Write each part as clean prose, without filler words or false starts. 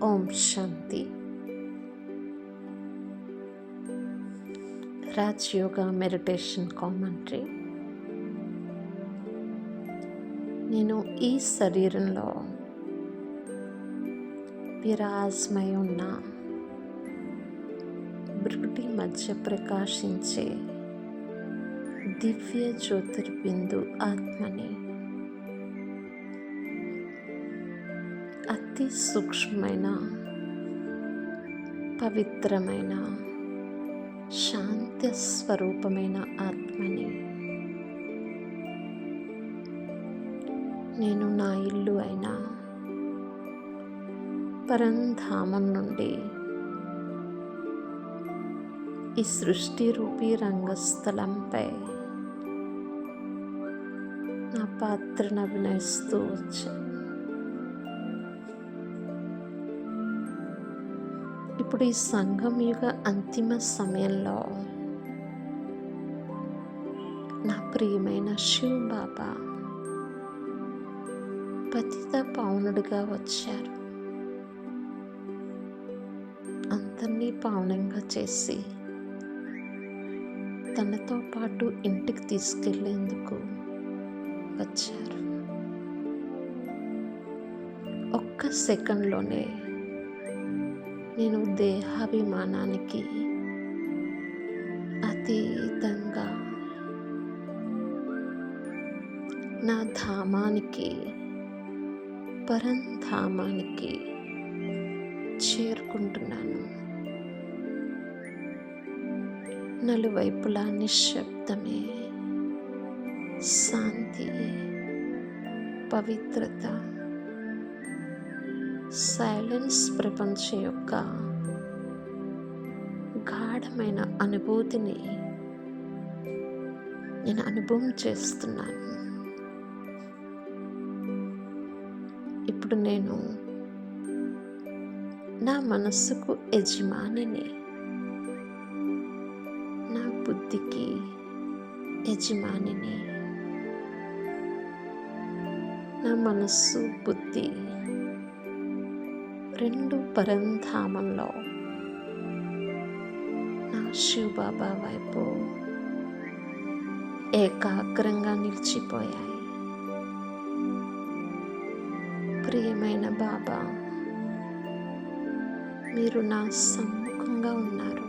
ఓం శాంతి. Rajayoga meditation commentary. నేను ఈ శరీరంలో విరాజమై ఉన్న బ్రుకుటి మధ్య ప్రకాశించే దివ్య జ్యోతిర్బిందు ఆత్మని. అతి సూక్ష్మమైన, పవిత్రమైన, శాంతి స్వరూపమైన ఆత్మని. నేను నా ఇల్లు అయిన పరంధామం నుండి ఈ సృష్టి రూపీ రంగస్థలంపై నా పాత్రను అభినయిస్తూ వచ్చాను. ఇప్పుడు ఈ సంఘం యుగ అంతిమ సమయంలో నా ప్రియమైన శివ్ బాబా పతిత పావనుడిగా వచ్చారు. అందరినీ పావనంగా చేసి తనతో పాటు ఇంటికి తీసుకెళ్లేందుకు వచ్చారు. ఒక్క సెకండ్లోనే నేను దేహాభిమానానికి అతీతంగా నా ధామానికి, పరంధామానికి చేరుకుంటున్నాను. నలువైపులా నిశ్శబ్దమే, శాంతి, పవిత్రత, సైలెన్స్ ప్రపంచం యొక్క గాఢమైన అనుభూతిని నేను అనుభవం చేస్తున్నాను. ఇప్పుడు నేను నా మనస్సుకు యజమానిని, నా బుద్ధికి యజమానిని. నా మనస్సు, బుద్ధి రెండు పరంధామంలో నా శివ్ బాబా వైపు ఏకాగ్రంగా నిలిచిపోయాయి. ప్రియమైన బాబా, మీరు నా సమ్ముఖంగా ఉన్నారు.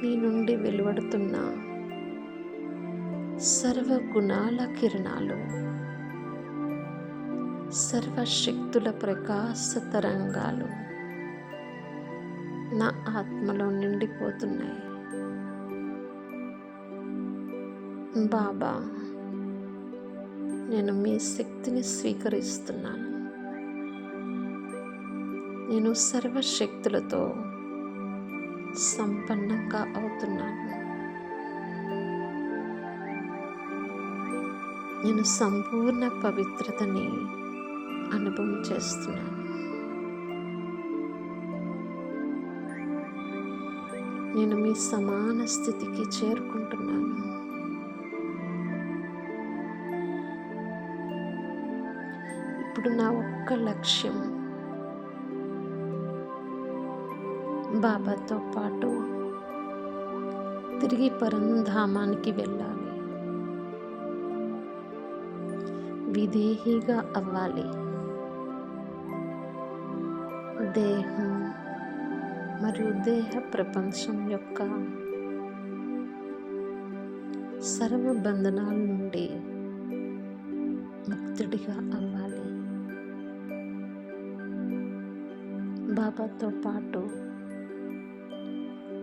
మీ నుండి వెలువడుతున్న సర్వ గుణాల కిరణాలు, సర్వశక్తుల ప్రకాశ తరంగాలు నా ఆత్మలో నిండిపోతున్నాయి. బాబా, నేను మీ శక్తిని స్వీకరిస్తున్నాను. నేను సర్వశక్తులతో సంపన్నంగా అవుతున్నాను. నేను సంపూర్ణ పవిత్రతని అనుభవం చేస్తున్నాను. నేను మీ సమాన స్థితికి చేరుకుంటున్నాను. ఇప్పుడు నా ఒక్క లక్ష్యం బాబాతో పాటు తిరిగి పరంధామానికి వెళ్ళాలి, విదేహిగా అవ్వాలి. దేహం మరియు దేహ ప్రపంచం యొక్క సర్వ బంధనాల నుండి ముక్తుడిగా అవ్వాలి. బాబాతో పాటు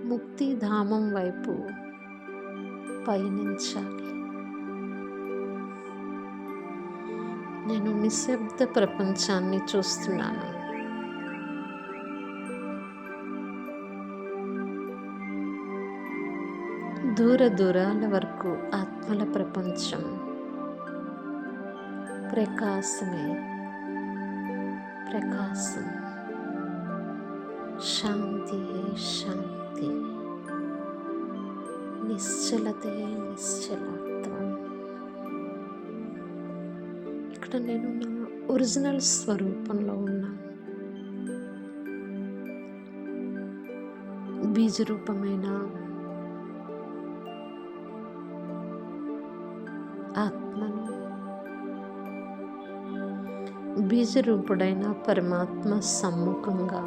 ముక్తిధామం వైపు పయనించాలి. నేను నిశ్శబ్ద ప్రపంచాన్ని చూస్తున్నాను. దూర దూరాల వరకు ఆత్మల ప్రపంచం ప్రకాశమే, ప్రకాశం, శాంతి, శాంతి, నిశ్చలతే, నిశ్చలత్వం. ఇక్కడ నేను నా ఒరిజినల్ స్వరూపంలో ఉన్నాను. బీజరూపమైన ఆత్మను, బీజరూపుడైన పరమాత్మ సమ్ముఖంగా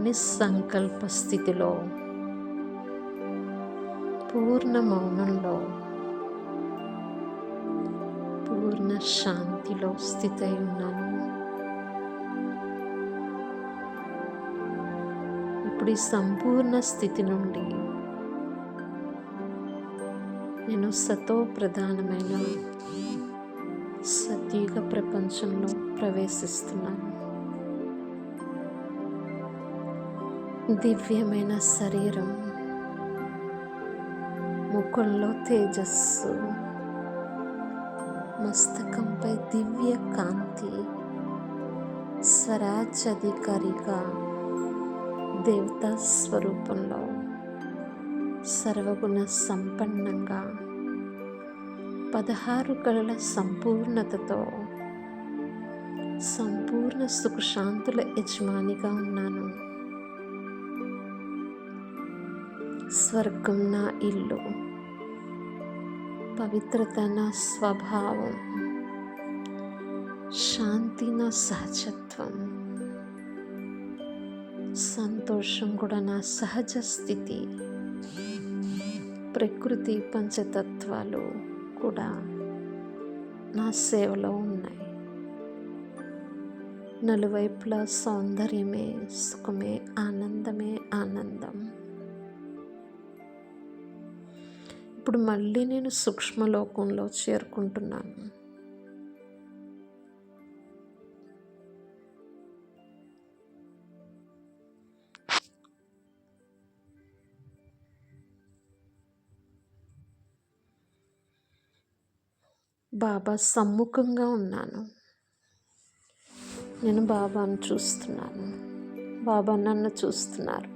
నిస్సంకల్ప స్థితిలో, పూర్ణ మౌనంలో, పూర్ణ శాంతిలో స్థితి ఉన్నాను. ఇప్పుడు ఈ సంపూర్ణ స్థితి నుండి నేను సతో ప్రధానమైన సత్యుగ ప్రపంచంలో ప్రవేశిస్తున్నాను. దివ్యమైన శరీరం, ముఖంలో తేజస్సు, మస్తకంపై దివ్య కాంతి, స్వరాజ్యాధికారిగా దేవతా స్వరూపంలో సర్వగుణ సంపన్నంగా 16 కళల సంపూర్ణతతో సంపూర్ణ సుఖశాంతుల యజమానిగా ఉన్నాను. స్వర్గం నా ఇల్లు, పవిత్రత నా స్వభావం, శాంతి నా సహజత్వం, సంతోషం కూడా నా సహజ స్థితి, ప్రకృతి పంచతత్వాలు కూడా నా సేవలో ఉన్నాయి. నలువైపులా సౌందర్యమే సుఖమే, ఆనందమే ఆనందం. ఇప్పుడు మళ్ళీ నేను సూక్ష్మలోకంలో చేరుకుంటున్నాను. బాబా సమ్ముఖంగా ఉన్నాను. నేను బాబాను చూస్తున్నాను, బాబా నన్ను చూస్తున్నారు.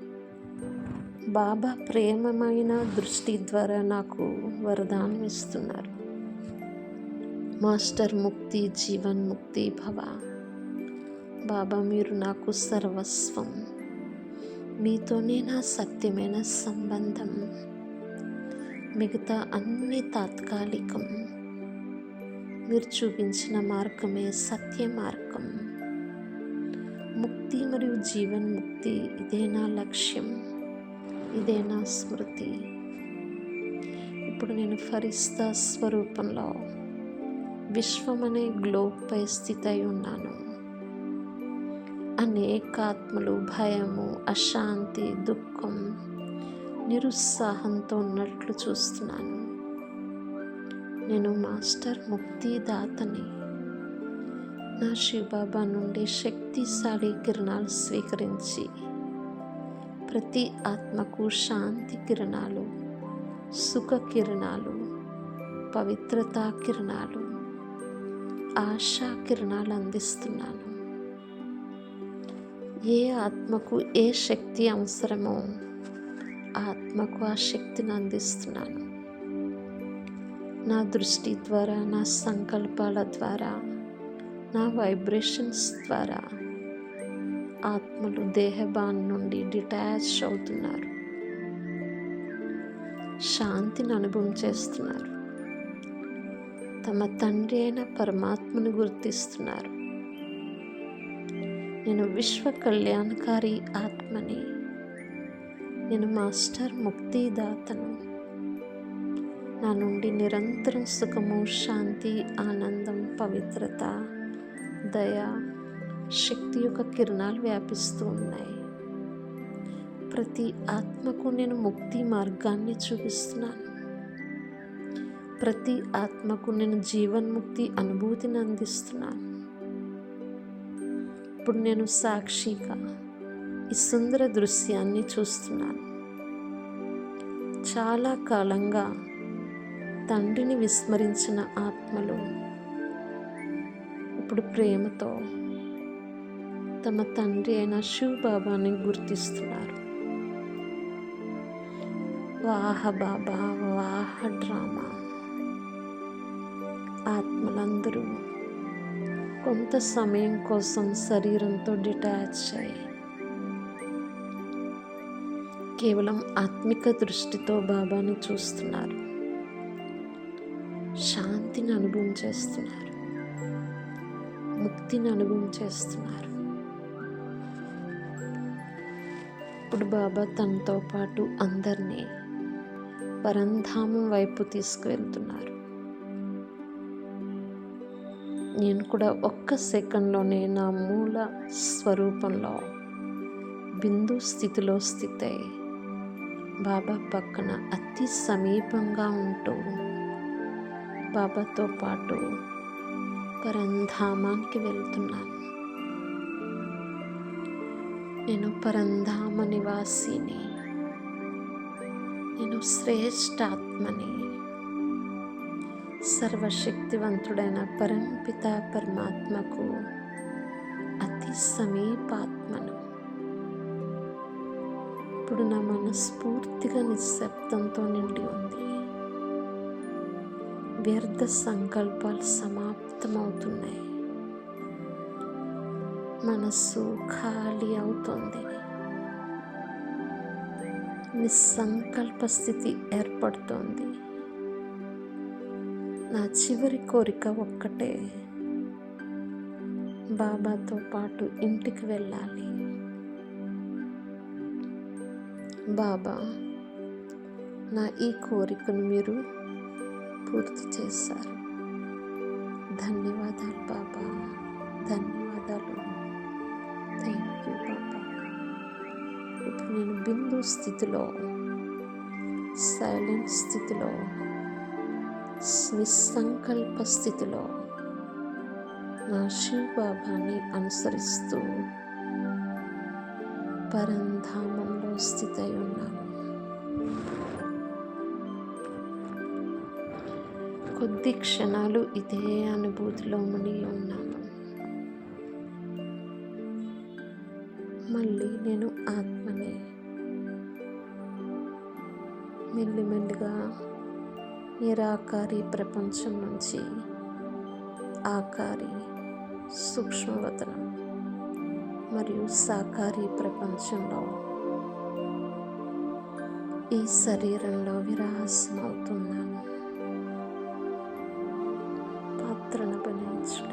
బాబా ప్రేమమైన దృష్టి ద్వారా నాకు వరదానం ఇస్తున్నారు. మాస్టర్ ముక్తి జీవన్ ముక్తి భవ. బాబా మీరు నాకు సర్వస్వం, మీతోనే నా సత్యమైన సంబంధం, మిగతా అన్ని తాత్కాలికం. మీరు చూపించిన మార్గమే సత్య మార్గం. ముక్తి మరియు జీవన్ ముక్తి, ఇదే నా లక్ష్యం, ఇదే నా స్మృతి. ఇప్పుడు నేను ఫరిస్తా స్వరూపంలో విశ్వం అనే గ్లోబ్పై స్థితి అయి ఉన్నాను. అనేక ఆత్మలు భయము, అశాంతి, దుఃఖం, నిరుత్సాహంతో ఉన్నట్లు చూస్తున్నాను. నేను మాస్టర్ ముక్తిదాతని. నా శివబాబా నుండి శక్తిశాలి కిరణాలు స్వీకరించి ప్రతి ఆత్మకు శాంతి కిరణాలు, సుఖ కిరణాలు, పవిత్రతా కిరణాలు, ఆశా కిరణాలు అందిస్తున్నాను. ఏ ఆత్మకు ఏ శక్తి అవసరమో ఆత్మకు ఆ శక్తిని అందిస్తున్నాను. నా దృష్టి ద్వారా, నా సంకల్పాల ద్వారా, నా వైబ్రేషన్స్ ద్వారా ఆత్మలు దేహభావం నుండి డిటాచ్ అవుతున్నారు, శాంతిని అనుభవం చేస్తున్నారు, తమ తండ్రి అయిన పరమాత్మను గుర్తిస్తున్నారు. నేను విశ్వ కళ్యాణకారి ఆత్మని, నేను మాస్టర్ ముక్తిదాతను. నా నుండి నిరంతరం సుఖము, శాంతి, ఆనందం, పవిత్రత, దయ, శక్తి యొక్క కిరణాలు వ్యాపిస్తూ ఉన్నాయి. ప్రతి ఆత్మకు నేను ముక్తి మార్గాన్ని చూపిస్తున్నాను. ప్రతి ఆత్మకు నేను జీవన్ముక్తి అనుభూతిని అందిస్తున్నాను. ఇప్పుడు నేను సాక్షిగా ఈ సుందర దృశ్యాన్ని చూస్తున్నాను. చాలా కాలంగా తండ్రిని విస్మరించిన ఆత్మలు ఇప్పుడు ప్రేమతో తమ తండ్రి అయిన శివ్ బాబాని గుర్తిస్తున్నారు. వాహ బాబా, వాహ డ్రామా. ఆత్మలందరూ కొంత సమయం కోసం శరీరంతో డిటాచ్ అయ్యి కేవలం ఆత్మిక దృష్టితో బాబాని చూస్తున్నారు, శాంతిని అనుభవం చేస్తున్నారు, ముక్తిని అనుభవం చేస్తున్నారు. ఇప్పుడు బాబా తనతో పాటు అందరినీ పరంధామం వైపు తీసుకువెళ్తున్నారు. నేను కూడా ఒక్క సెకండ్లోనే నా మూల స్వరూపంలో బిందు స్థితిలో స్థితై బాబా పక్కన అతి సమీపంగా ఉంటూ బాబాతో పాటు పరంధామానికి వెళ్తున్నాను. నేను పరంధామ నివాసిని, నేను శ్రేష్ఠాత్మని, సర్వశక్తివంతుడైన పరంపిత పరమాత్మకు అతి సమీపాత్మను. ఇప్పుడు నా మనసు పూర్తిగా నిశ్శబ్దంతో నిండి ఉంది. వ్యర్థ సంకల్పాలు సమాప్తమవుతున్నాయి. మనస్సు ఖాళీ అవుతుంది. నిస్సంకల్ప స్థితి ఏర్పడుతోంది. నా చివరి కోరిక ఒక్కటే, బాబాతో పాటు ఇంటికి వెళ్ళాలి. బాబా, నా ఈ కోరికను మీరు పూర్తి చేశారు. ధన్యవాదాలు బాబా, ధన్యవాదాలు. థ్యాంక్ యూ బాబా. ఇప్పుడు నేను బిందు స్థితిలో, సైలెంట్ స్థితిలో, నిస్సంకల్ప స్థితిలో నా శివ బాబాని అనుసరిస్తూ పరంధామంలో స్థితై ఉన్నాను. కొద్ది క్షణాలు ఇదే అనుభూతిలో మునిగి ఉన్నాను. మళ్ళీ నేను ఆత్మనే. మెల్లిమెల్లిగా నిరాకారి ప్రపంచం నుంచి ఆకారి, సూక్ష్మవతనం మరియు సాకారి ప్రపంచంలో ఈ శరీరంలో విరాసమవుతున్నాను. పాత్రను భజించు.